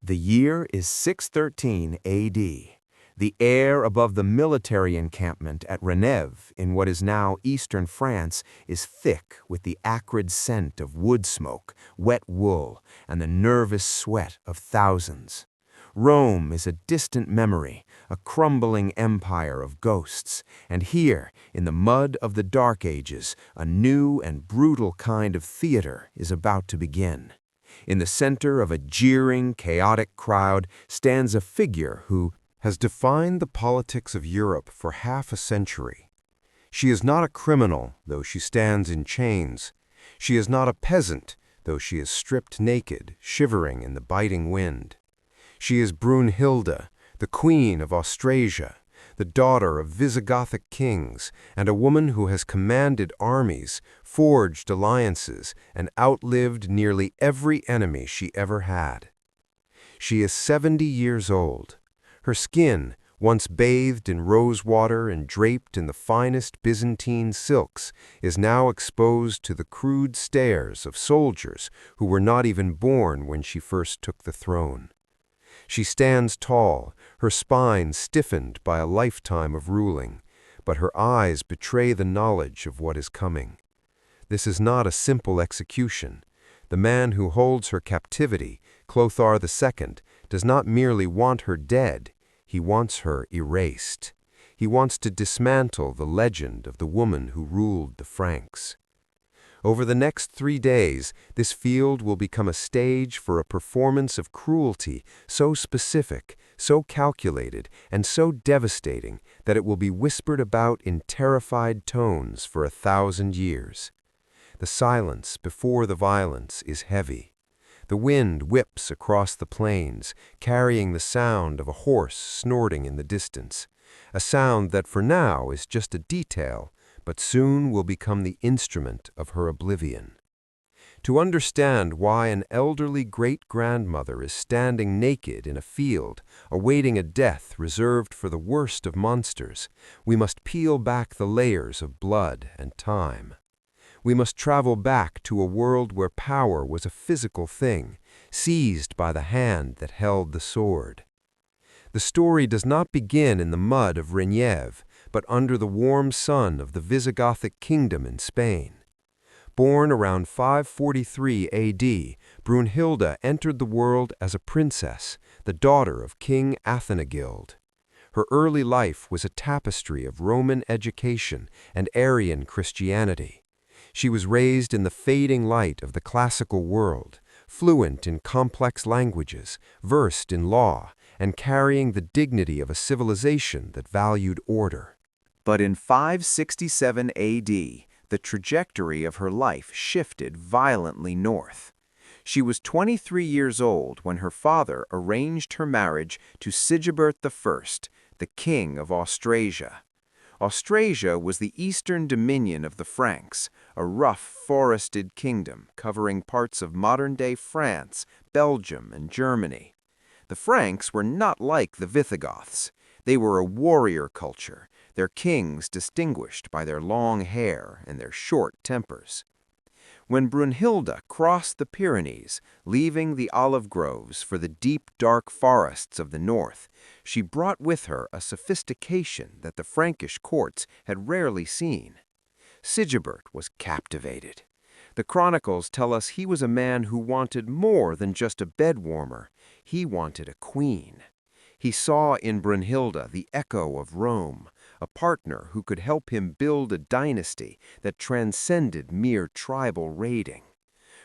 The year is 613 AD. The air above the military encampment at Renève, in what is now eastern France, is thick with the acrid scent of wood smoke, wet wool, and the nervous sweat of thousands. Rome is a distant memory, a crumbling empire of ghosts, and here, in the mud of the Dark Ages, a new and brutal kind of theater is about to begin. In the center of a jeering, chaotic crowd stands a figure who has defined the politics of Europe for half a century. She is not a criminal, though she stands in chains. She is not a peasant, though she is stripped naked, shivering in the biting wind. She is Brunhilde, the Queen of Austrasia, the daughter of Visigothic kings, and a woman who has commanded armies, forged alliances, and outlived nearly every enemy she ever had. She is 70 years old. Her skin, once bathed in rose water and draped in the finest Byzantine silks, is now exposed to the crude stares of soldiers who were not even born when she first took the throne. She stands tall, her spine stiffened by a lifetime of ruling, but her eyes betray the knowledge of what is coming. This is not a simple execution. The man who holds her captivity, Clothar II, does not merely want her dead, he wants her erased. He wants to dismantle the legend of the woman who ruled the Franks. Over the next 3 days, this field will become a stage for a performance of cruelty so specific, so calculated, and so devastating that it will be whispered about in terrified tones for 1,000 years. The silence before the violence is heavy. The wind whips across the plains, carrying the sound of a horse snorting in the distance, a sound that for now is just a detail, but soon will become the instrument of her oblivion. To understand why an elderly great-grandmother is standing naked in a field, awaiting a death reserved for the worst of monsters, we must peel back the layers of blood and time. We must travel back to a world where power was a physical thing, seized by the hand that held the sword. The story does not begin in the mud of Renève, but under the warm sun of the Visigothic kingdom in Spain. Born around 543 AD, Brunhilde entered the world as a princess, the daughter of King Athanagild. Her early life was a tapestry of Roman education and Arian Christianity. She was raised in the fading light of the classical world, fluent in complex languages, versed in law, and carrying the dignity of a civilization that valued order. But in 567 AD, the trajectory of her life shifted violently north. She was 23 years old when her father arranged her marriage to Sigebert I, the king of Austrasia. Austrasia was the eastern dominion of the Franks, a rough, forested kingdom covering parts of modern-day France, Belgium, and Germany. The Franks were not like the Visigoths. They were a warrior culture, their kings distinguished by their long hair and their short tempers. When Brunhilde crossed the Pyrenees, leaving the olive groves for the deep, dark forests of the north, she brought with her a sophistication that the Frankish courts had rarely seen. Sigebert was captivated. The chronicles tell us he was a man who wanted more than just a bed-warmer. He wanted a queen. He saw in Brunhilde the echo of Rome, a partner who could help him build a dynasty that transcended mere tribal raiding.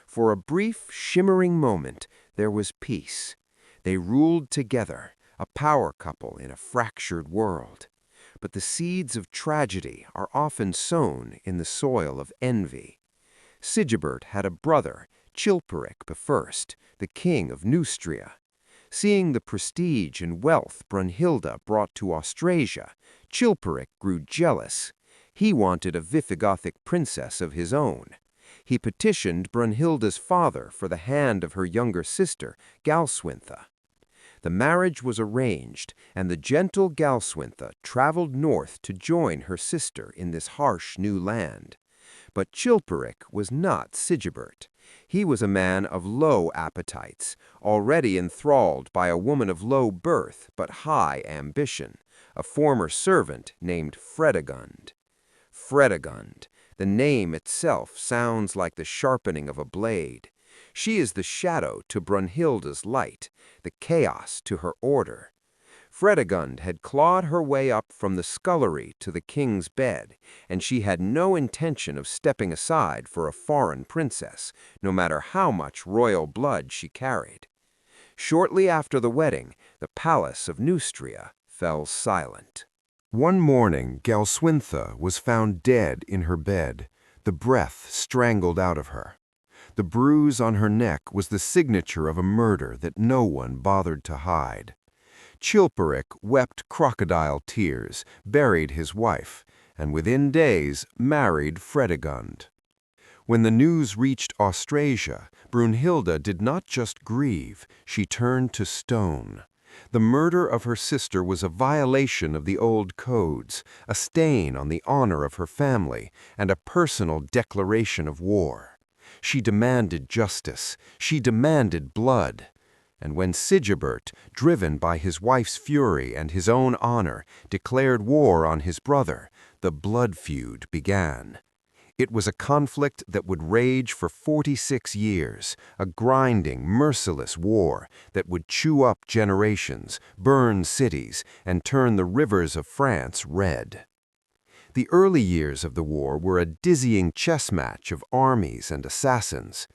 For a brief, shimmering moment, there was peace. They ruled together, a power couple in a fractured world. But the seeds of tragedy are often sown in the soil of envy. Sigebert had a brother, Chilperic I, the king of Neustria. Seeing the prestige and wealth Brunhilde brought to Austrasia, Chilperic grew jealous. He wanted a Visigothic princess of his own. He petitioned Brunhilde's father for the hand of her younger sister, Galswintha. The marriage was arranged, and the gentle Galswintha traveled north to join her sister in this harsh new land. But Chilperic was not Sigebert. He was a man of low appetites, already enthralled by a woman of low birth but high ambition, a former servant named Fredegund. Fredegund, the name itself sounds like the sharpening of a blade. She is the shadow to Brunhilde's light, the chaos to her order. Fredegund had clawed her way up from the scullery to the king's bed, and she had no intention of stepping aside for a foreign princess, no matter how much royal blood she carried. Shortly after the wedding, the palace of Neustria fell silent. One morning, Galswintha was found dead in her bed, the breath strangled out of her. The bruise on her neck was the signature of a murder that no one bothered to hide. Chilperic wept crocodile tears, buried his wife, and within days married Fredegund. When the news reached Austrasia, Brunhilde did not just grieve, she turned to stone. The murder of her sister was a violation of the old codes, a stain on the honor of her family, and a personal declaration of war. She demanded justice, she demanded blood. And when Sigebert, driven by his wife's fury and his own honor, declared war on his brother, the blood feud began. It was a conflict that would rage for 46 years, a grinding, merciless war that would chew up generations, burn cities, and turn the rivers of France red. The early years of the war were a dizzying chess match of armies and assassins.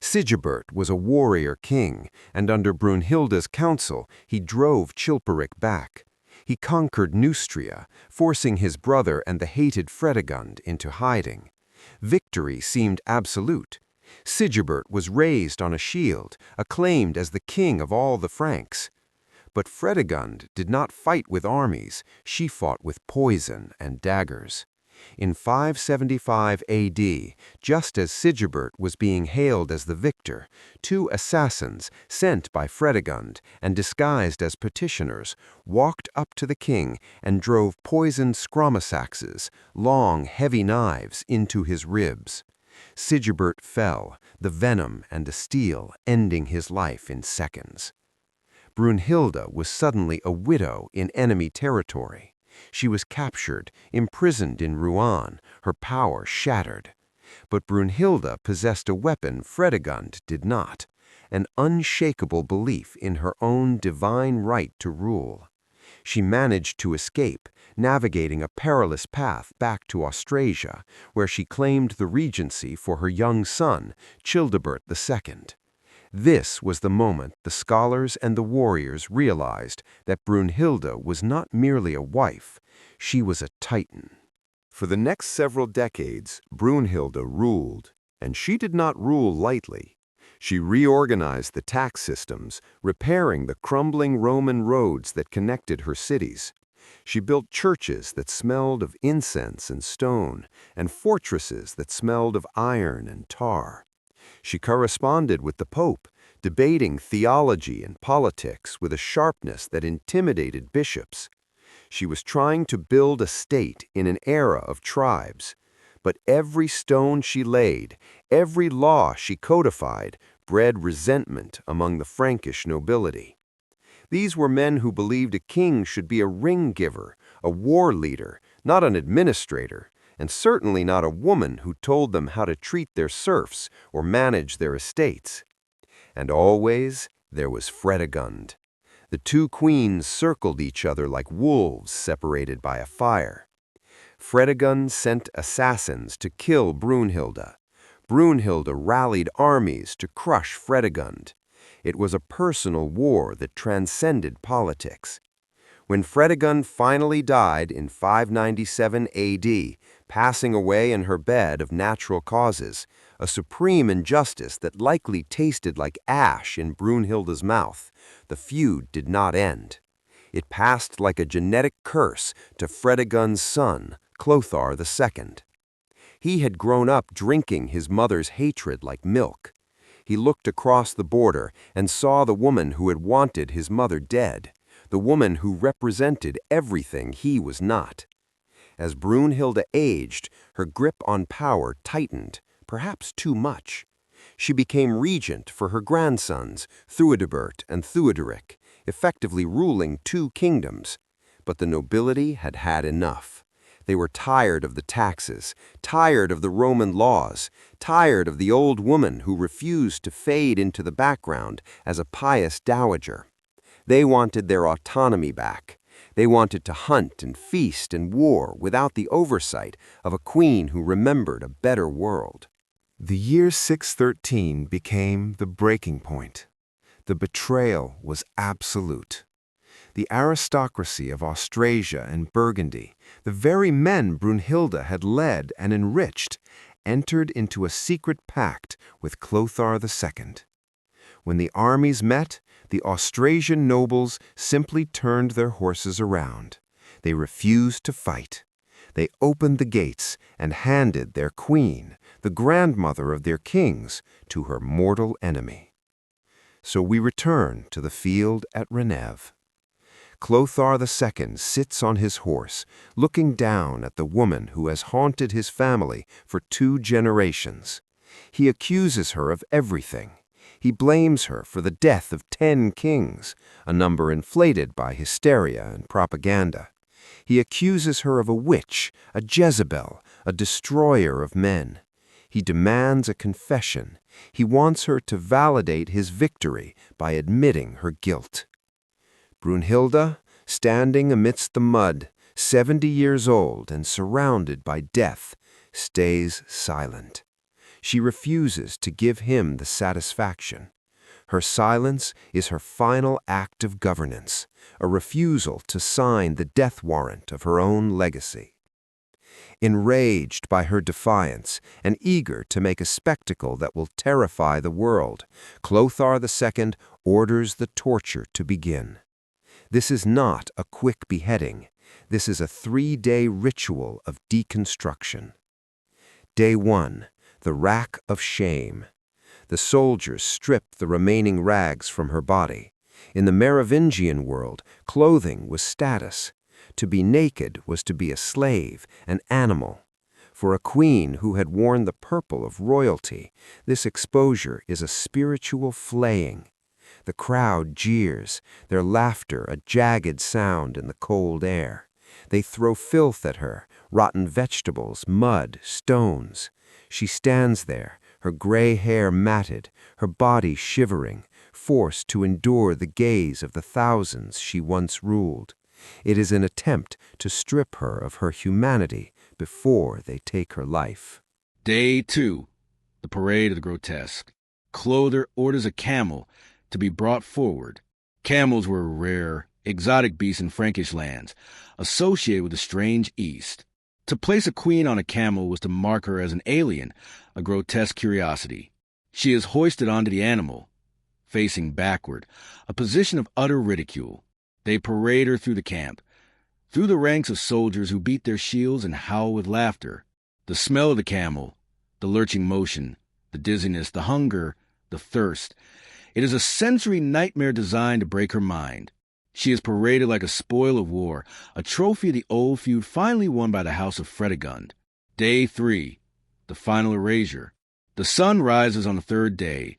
Sigebert was a warrior king, and under Brunhilde's counsel he drove Chilperic back. He conquered Neustria, forcing his brother and the hated Fredegund into hiding. Victory seemed absolute. Sigebert was raised on a shield, acclaimed as the king of all the Franks. But Fredegund did not fight with armies, she fought with poison and daggers. In 575 AD, just as Sigebert was being hailed as the victor, two assassins, sent by Fredegund and disguised as petitioners, walked up to the king and drove poisoned skromasaxes, long, heavy knives, into his ribs. Sigebert fell, the venom and the steel ending his life in seconds. Brunhilde was suddenly a widow in enemy territory. She was captured, imprisoned in Rouen, her power shattered. But Brunhilde possessed a weapon Fredegund did not, an unshakable belief in her own divine right to rule. She managed to escape, navigating a perilous path back to Austrasia, where she claimed the regency for her young son, Childebert II. This was the moment the scholars and the warriors realized that Brunhilde was not merely a wife, she was a titan. For the next several decades, Brunhilde ruled, and she did not rule lightly. She reorganized the tax systems, repairing the crumbling Roman roads that connected her cities. She built churches that smelled of incense and stone, and fortresses that smelled of iron and tar. She corresponded with the Pope, debating theology and politics with a sharpness that intimidated bishops. She was trying to build a state in an era of tribes. But every stone she laid, every law she codified, bred resentment among the Frankish nobility. These were men who believed a king should be a ring-giver, a war leader, not an administrator, and certainly not a woman who told them how to treat their serfs or manage their estates. And always there was Fredegund. The two queens circled each other like wolves separated by a fire. Fredegund sent assassins to kill Brunhilde. Brunhilde rallied armies to crush Fredegund. It was a personal war that transcended politics. When Fredegund finally died in 597 AD, passing away in her bed of natural causes, a supreme injustice that likely tasted like ash in Brunhilde's mouth, the feud did not end. It passed like a genetic curse to Fredegund's son, Clothar II. He had grown up drinking his mother's hatred like milk. He looked across the border and saw the woman who had wanted his mother dead, the woman who represented everything he was not. As Brunhilde aged, her grip on power tightened, perhaps too much. She became regent for her grandsons, Theudebert and Theuderic, effectively ruling two kingdoms. But the nobility had had enough. They were tired of the taxes, tired of the Roman laws, tired of the old woman who refused to fade into the background as a pious dowager. They wanted their autonomy back. They wanted to hunt and feast and war without the oversight of a queen who remembered a better world. The year 613 became the breaking point. The betrayal was absolute. The aristocracy of Austrasia and Burgundy, the very men Brunhilde had led and enriched, entered into a secret pact with Clothar II. When the armies met, the Austrasian nobles simply turned their horses around. They refused to fight. They opened the gates and handed their queen, the grandmother of their kings, to her mortal enemy. So we return to the field at Renev. Clothar II sits on his horse, looking down at the woman who has haunted his family for 2 generations. He accuses her of everything. He blames her for the death of 10 kings, a number inflated by hysteria and propaganda. He accuses her of a witch, a Jezebel, a destroyer of men. He demands a confession. He wants her to validate his victory by admitting her guilt. Brunhilde, standing amidst the mud, 70 years old and surrounded by death, stays silent. She refuses to give him the satisfaction. Her silence is her final act of governance, a refusal to sign the death warrant of her own legacy. Enraged by her defiance and eager to make a spectacle that will terrify the world, Clothar II orders the torture to begin. This is not a quick beheading. This is a 3-day ritual of deconstruction. Day 1. The rack of shame. The soldiers strip the remaining rags from her body. In the Merovingian world, clothing was status. To be naked was to be a slave, an animal. For a queen who had worn the purple of royalty, this exposure is a spiritual flaying. The crowd jeers, their laughter a jagged sound in the cold air. They throw filth at her, rotten vegetables, mud, stones. She stands there, her gray hair matted, her body shivering, forced to endure the gaze of the thousands she once ruled. It is an attempt to strip her of her humanity before they take her life. Day 2. The Parade of the Grotesque. Clother orders a camel to be brought forward. Camels were rare, exotic beasts in Frankish lands, associated with the strange East. To place a queen on a camel was to mark her as an alien, a grotesque curiosity. She is hoisted onto the animal, facing backward, a position of utter ridicule. They parade her through the camp, through the ranks of soldiers who beat their shields and howl with laughter. The smell of the camel, the lurching motion, the dizziness, the hunger, the thirst. It is a sensory nightmare designed to break her mind. She is paraded like a spoil of war, a trophy of the old feud finally won by the House of Fredegund. Day 3. The final erasure. The sun rises on the 3rd day,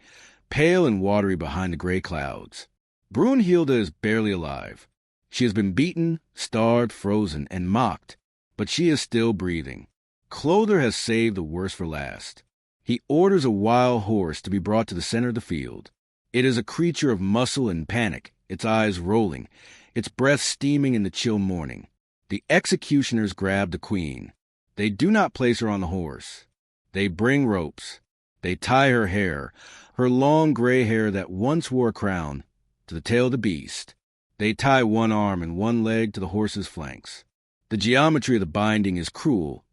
pale and watery behind the gray clouds. Brunhilde is barely alive. She has been beaten, starved, frozen, and mocked, but she is still breathing. Clother has saved the worst for last. He orders a wild horse to be brought to the center of the field. It is a creature of muscle and panic, its eyes rolling, its breath steaming in the chill morning. The executioners grab the queen. They do not place her on the horse. They bring ropes. They tie her hair, her long gray hair that once wore a crown, to the tail of the beast. They tie one arm and one leg to the horse's flanks. The geometry of the binding is cruel,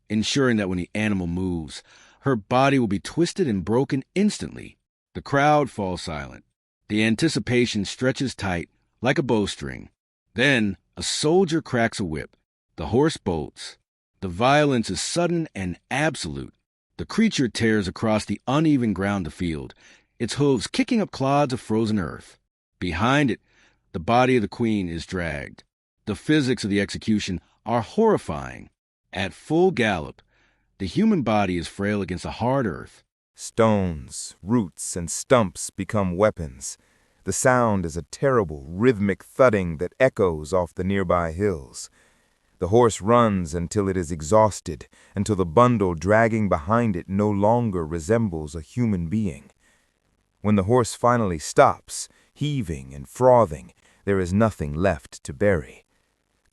ensuring that when the animal moves, her body will be twisted and broken instantly. The crowd falls silent. The anticipation stretches tight like a bowstring. Then a soldier cracks a whip. The horse bolts. The violence is sudden and absolute. The creature tears across the uneven ground of the field, its hooves kicking up clods of frozen earth. Behind it, the body of the queen is dragged. The physics of the execution are horrifying. At full gallop, the human body is frail against the hard earth. Stones, roots, and stumps become weapons. The sound is a terrible, rhythmic thudding that echoes off the nearby hills. The horse runs until it is exhausted, until the bundle dragging behind it no longer resembles a human being. When the horse finally stops, heaving and frothing, there is nothing left to bury.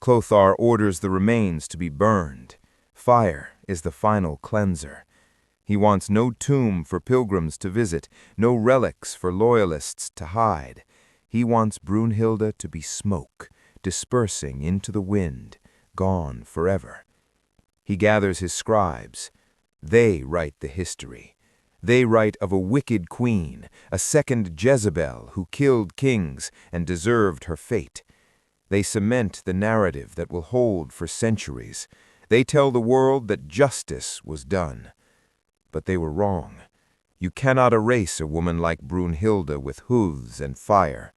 Clothar orders the remains to be burned. Fire is the final cleanser. He wants no tomb for pilgrims to visit, no relics for loyalists to hide. He wants Brunhilde to be smoke, dispersing into the wind, gone forever. He gathers his scribes. They write the history. They write of a wicked queen, a second Jezebel who killed kings and deserved her fate. They cement the narrative that will hold for centuries. They tell the world that justice was done. But they were wrong. You cannot erase a woman like Brunhilde with hooves and fire.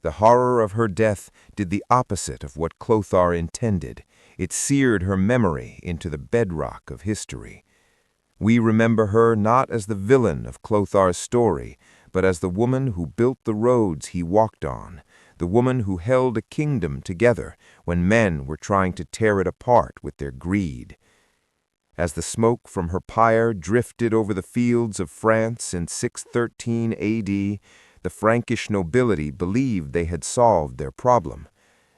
The horror of her death did the opposite of what Clothar intended. It seared her memory into the bedrock of history. We remember her not as the villain of Clothar's story, but as the woman who built the roads he walked on, the woman who held a kingdom together when men were trying to tear it apart with their greed. As the smoke from her pyre drifted over the fields of France in 613 AD, the Frankish nobility believed they had solved their problem.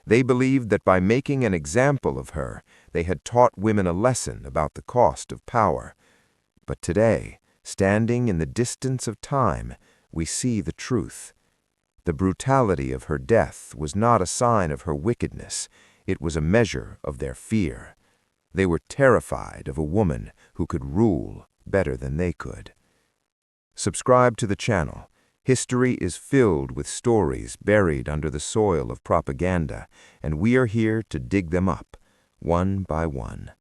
They believed that by making an example of her, they had taught women a lesson about the cost of power. But today, standing in the distance of time, we see the truth. The brutality of her death was not a sign of her wickedness. It was a measure of their fear. They were terrified of a woman who could rule better than they could. Subscribe to the channel. History is filled with stories buried under the soil of propaganda, and we are here to dig them up, one by one.